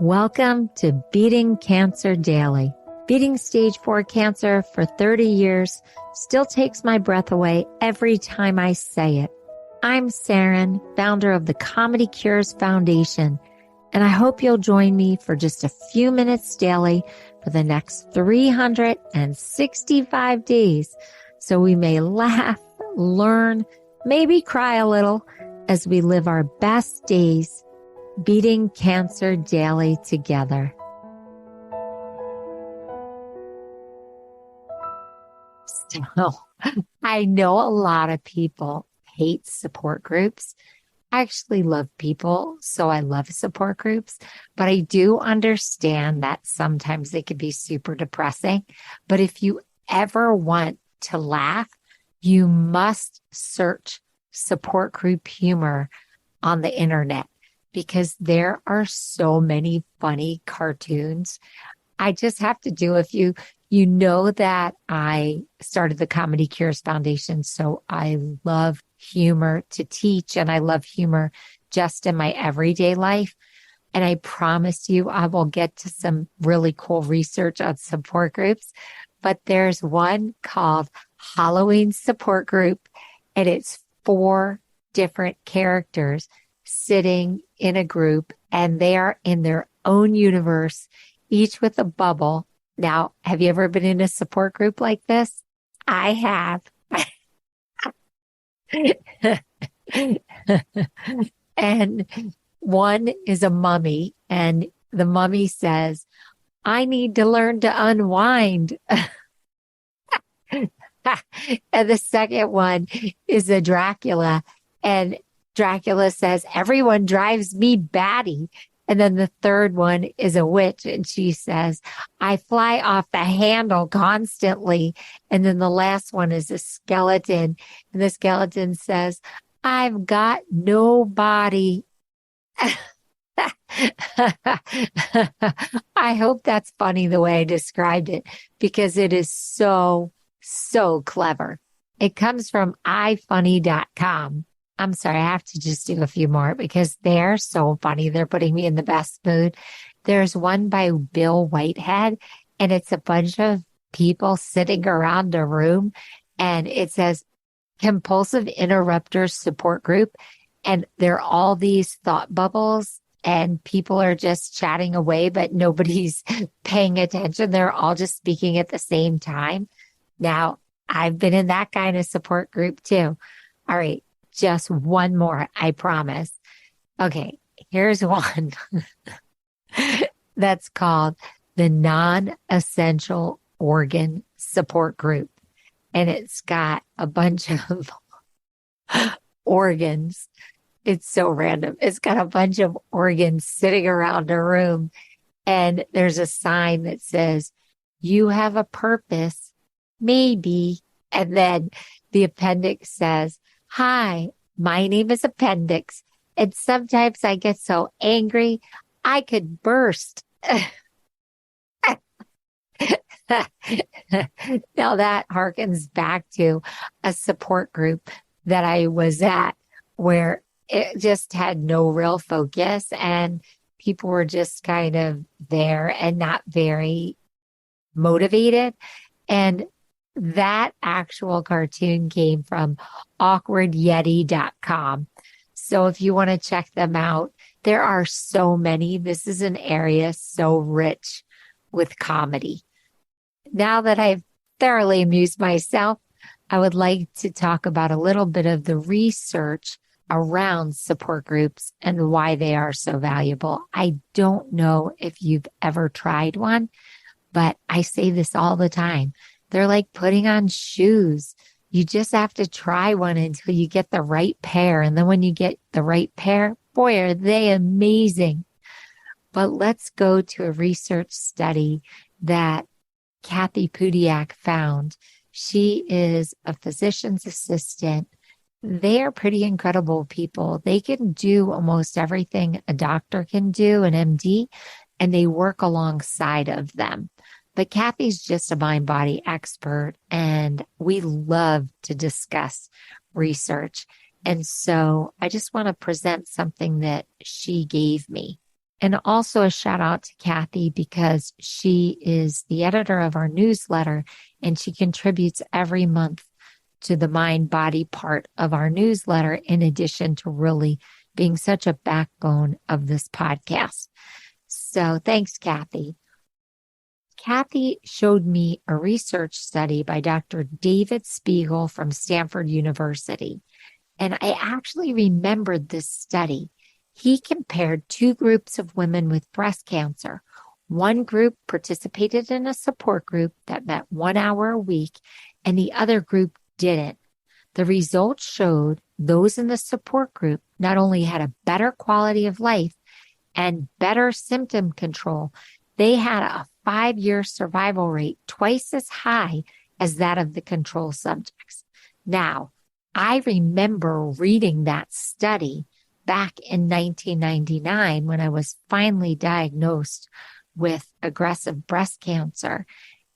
Welcome to Beating Cancer Daily. Beating stage 4 cancer for 30 years still takes my breath away every time I say it. I'm Saranne, founder of the Comedy Cures Foundation, and I hope you'll join me for just a few minutes daily for the next 365 days so we may laugh, learn, maybe cry a little as we live our best days beating cancer daily together. So, I know a lot of people hate support groups. I actually love people, so I love support groups, but I do understand that sometimes they can be super depressing. But if you ever want to laugh, you must search support group humor on the internet, because there are so many funny cartoons. I just have to do a few. You know that I started the Comedy Cures Foundation, so I love humor to teach, and I love humor just in my everyday life. And I promise you, I will get to some really cool research on support groups. But there's one called Halloween Support Group, and it's 4 different characters sitting in a group, and they are in their own universe, each with a bubble. Now, have you ever been in a support group like this? I have. And one is a mummy, and the mummy says, I need to learn to unwind. And the second one is a Dracula, and Dracula says, everyone drives me batty. And then the third one is a witch, and she says, I fly off the handle constantly. And then the last one is a skeleton, and the skeleton says, I've got no body. I hope that's funny the way I described it, because it is so clever. It comes from ifunny.com. I'm sorry, I have to just do a few more because they're so funny. They're putting me in the best mood. There's one by Bill Whitehead, and it's a bunch of people sitting around a room, and it says Compulsive Interrupters Support Group, and they're all these thought bubbles, and people are just chatting away, but nobody's paying attention. They're all just speaking at the same time. Now, I've been in that kind of support group too. All right. Just one more, I promise. Okay, here's one that's called the Non-Essential Organ Support Group. And it's got a bunch of organs. It's so random. It's got a bunch of organs sitting around a room. And there's a sign that says, you have a purpose, maybe. And then the appendix says, hi, my name is Appendix, and sometimes I get so angry I could burst. Now that harkens back to a support group that I was at where it just had no real focus, and people were just kind of there and not very motivated. And that actual cartoon came from awkwardyeti.com. So if you want to check them out, there are so many. This is an area so rich with comedy. Now that I've thoroughly amused myself, I would like to talk about a little bit of the research around support groups and why they are so valuable. I don't know if you've ever tried one, but I say this all the time. They're like putting on shoes. You just have to try one until you get the right pair. And then when you get the right pair, boy, are they amazing. But let's go to a research study that Kathy Pudiak found. She is a physician's assistant. They are pretty incredible people. They can do almost everything a doctor can do, an MD, and they work alongside of them. But Kathy's just a mind-body expert, and we love to discuss research. And so I just want to present something that she gave me. And also a shout out to Kathy because she is the editor of our newsletter and she contributes every month to the mind body part of our newsletter, in addition to really being such a backbone of this podcast. So thanks, Kathy. Kathy showed me a research study by Dr. David Spiegel from Stanford University. And I actually remembered this study. He compared two groups of women with breast cancer. One group participated in a support group that met 1 hour a week, and the other group didn't. The results showed those in the support group not only had a better quality of life and better symptom control, they had a 5-year survival rate twice as high as that of the control subjects. Now, I remember reading that study back in 1999 when I was finally diagnosed with aggressive breast cancer.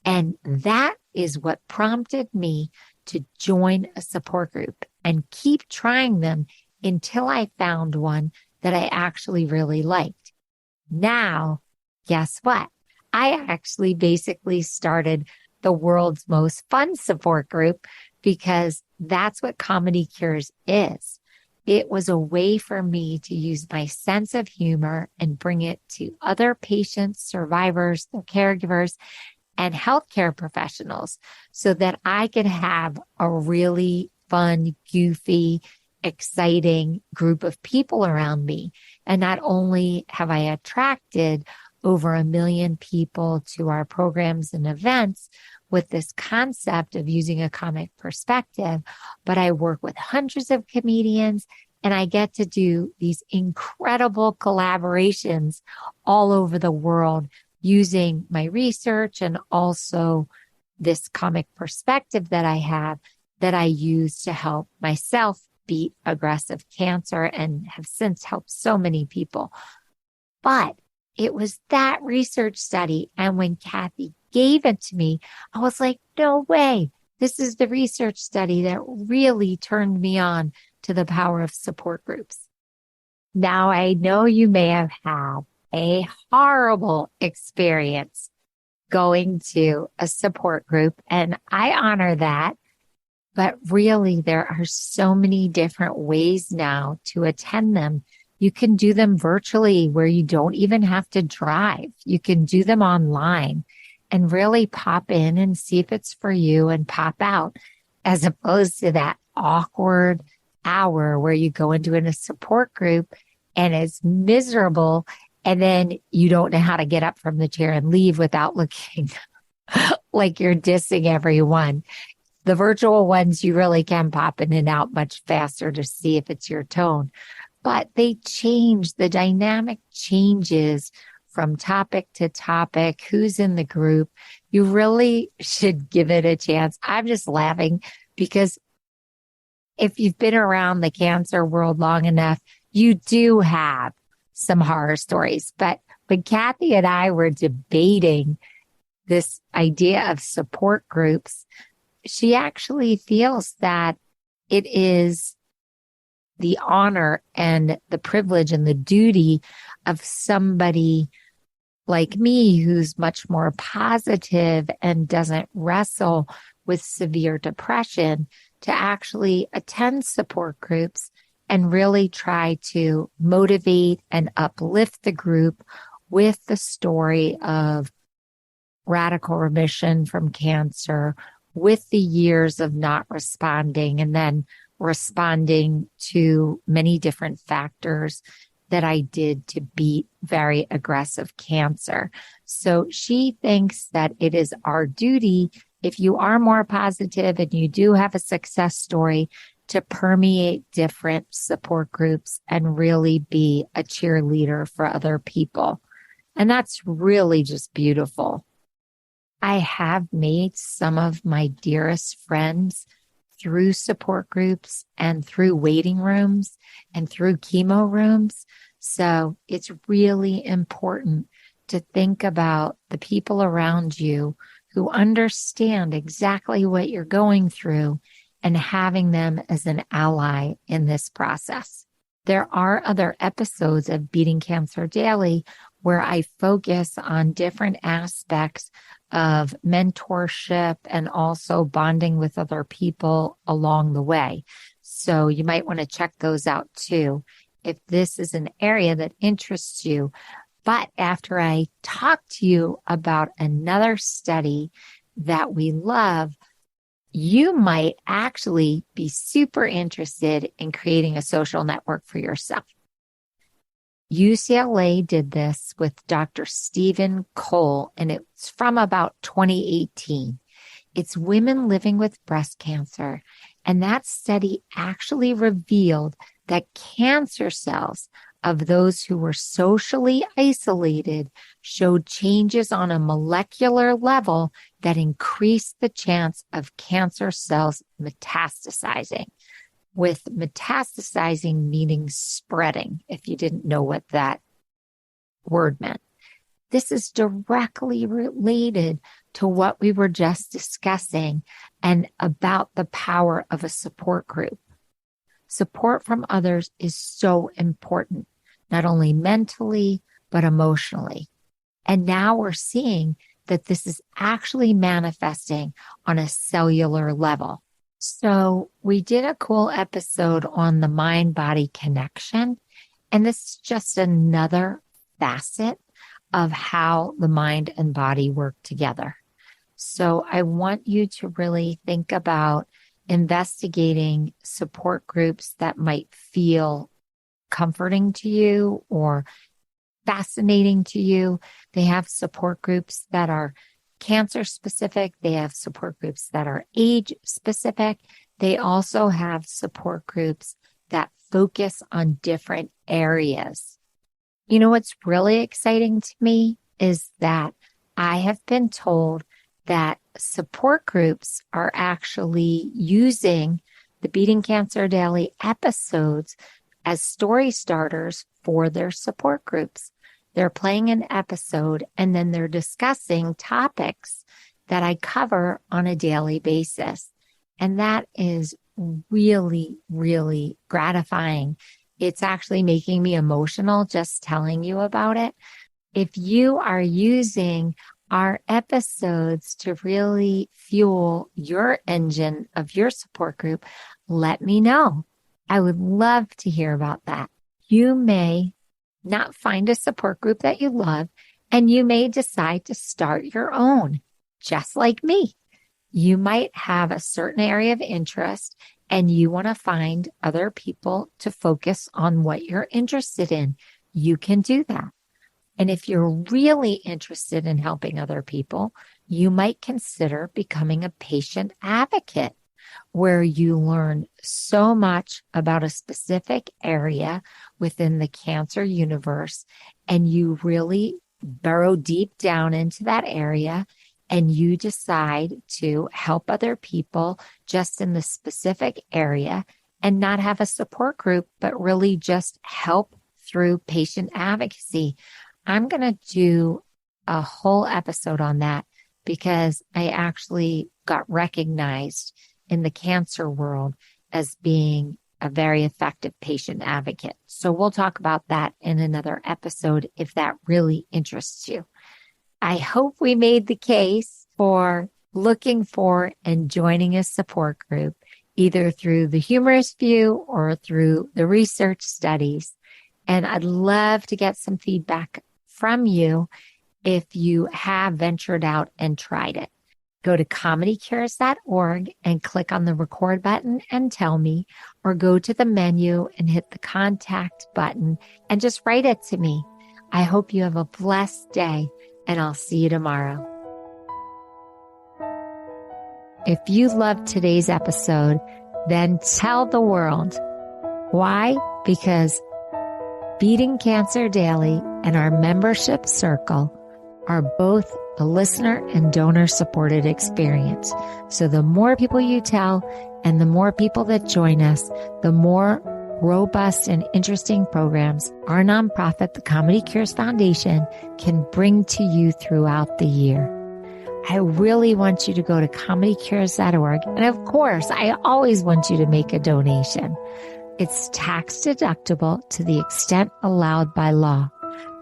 And that is what prompted me to join a support group and keep trying them until I found one that I actually really liked. Now, guess what? I actually basically started the world's most fun support group because that's what Comedy Cures is. It was a way for me to use my sense of humor and bring it to other patients, survivors, their caregivers, and healthcare professionals so that I could have a really fun, goofy, exciting group of people around me. And not only have I attracted over 1 million people to our programs and events with this concept of using a comic perspective, but I work with hundreds of comedians and I get to do these incredible collaborations all over the world using my research and also this comic perspective that I have that I use to help myself beat aggressive cancer and have since helped so many people. But it was that research study. And when Kathy gave it to me, I was like, no way. This is the research study that really turned me on to the power of support groups. Now, I know you may have had a horrible experience going to a support group, and I honor that. But really, there are so many different ways now to attend them. You can do them virtually where you don't even have to drive. You can do them online and really pop in and see if it's for you and pop out, as opposed to that awkward hour where you go into a support group and it's miserable and then you don't know how to get up from the chair and leave without looking like you're dissing everyone. The virtual ones, you really can pop in and out much faster to see if it's your tone. But they change, the dynamic changes from topic to topic, who's in the group. You really should give it a chance. I'm just laughing because if you've been around the cancer world long enough, you do have some horror stories. But when Kathy and I were debating this idea of support groups, she actually feels that it is the honor and the privilege and the duty of somebody like me who's much more positive and doesn't wrestle with severe depression to actually attend support groups and really try to motivate and uplift the group with the story of radical remission from cancer, with the years of not responding and then responding to many different factors that I did to beat very aggressive cancer. So she thinks that it is our duty, if you are more positive and you do have a success story, to permeate different support groups and really be a cheerleader for other people. And that's really just beautiful. I have made some of my dearest friends through support groups and through waiting rooms and through chemo rooms. So it's really important to think about the people around you who understand exactly what you're going through and having them as an ally in this process. There are other episodes of Beating Cancer Daily where I focus on different aspects of mentorship and also bonding with other people along the way. So you might want to check those out too, if this is an area that interests you. But after I talk to you about another study that we love, you might actually be super interested in creating a social network for yourself. UCLA did this with Dr. Stephen Cole, and it's from about 2018. It's women living with breast cancer. And that study actually revealed that cancer cells of those who were socially isolated showed changes on a molecular level that increased the chance of cancer cells metastasizing, with metastasizing meaning spreading, if you didn't know what that word meant. This is directly related to what we were just discussing and about the power of a support group. Support from others is so important, not only mentally, but emotionally. And now we're seeing that this is actually manifesting on a cellular level. So we did a cool episode on the mind-body connection, and this is just another facet of how the mind and body work together. So I want you to really think about investigating support groups that might feel comforting to you or fascinating to you. They have support groups that are cancer specific. They have support groups that are age specific. They also have support groups that focus on different areas. You know, what's really exciting to me is that I have been told that support groups are actually using the Beating Cancer Daily episodes as story starters for their support groups. They're playing an episode and then they're discussing topics that I cover on a daily basis. And that is really, really gratifying. It's actually making me emotional just telling you about it. If you are using our episodes to really fuel your engine of your support group, let me know. I would love to hear about that. You may not find a support group that you love, and you may decide to start your own, just like me. You might have a certain area of interest and you want to find other people to focus on what you're interested in. You can do that. And if you're really interested in helping other people, you might consider becoming a patient advocate, where you learn so much about a specific area within the cancer universe, and you really burrow deep down into that area, and you decide to help other people just in the specific area and not have a support group, but really just help through patient advocacy. I'm going to do a whole episode on that because I actually got recognized in the cancer world as being a very effective patient advocate. So we'll talk about that in another episode if that really interests you. I hope we made the case for looking for and joining a support group, either through the humorous view or through the research studies. And I'd love to get some feedback from you if you have ventured out and tried it. Go to comedycures.org and click on the record button and tell me, or go to the menu and hit the contact button and just write it to me. I hope you have a blessed day, and I'll see you tomorrow. If you loved today's episode, then tell the world. Why? Because Beating Cancer Daily and our membership circle are both a listener and donor supported experience. So the more people you tell and the more people that join us, the more robust and interesting programs our nonprofit, the Comedy Cures Foundation, can bring to you throughout the year. I really want you to go to comedycures.org. And of course, I always want you to make a donation. It's tax deductible to the extent allowed by law.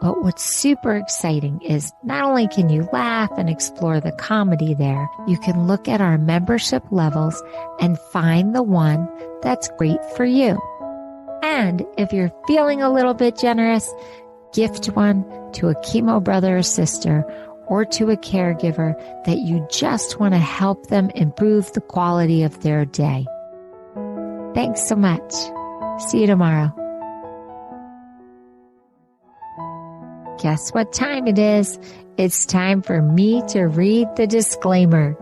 But what's super exciting is not only can you laugh and explore the comedy there, you can look at our membership levels and find the one that's great for you. And if you're feeling a little bit generous, gift one to a chemo brother or sister or to a caregiver that you just want to help them improve the quality of their day. Thanks so much. See you tomorrow. Guess what time it is? It's time for me to read the disclaimer.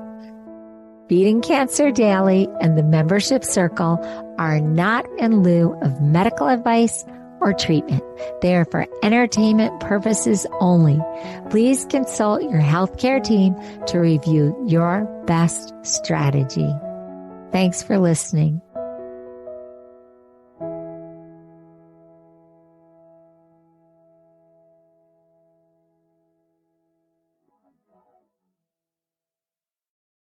Beating Cancer Daily and the Membership Circle are not in lieu of medical advice or treatment. They are for entertainment purposes only. Please consult your healthcare team to review your best strategy. Thanks for listening.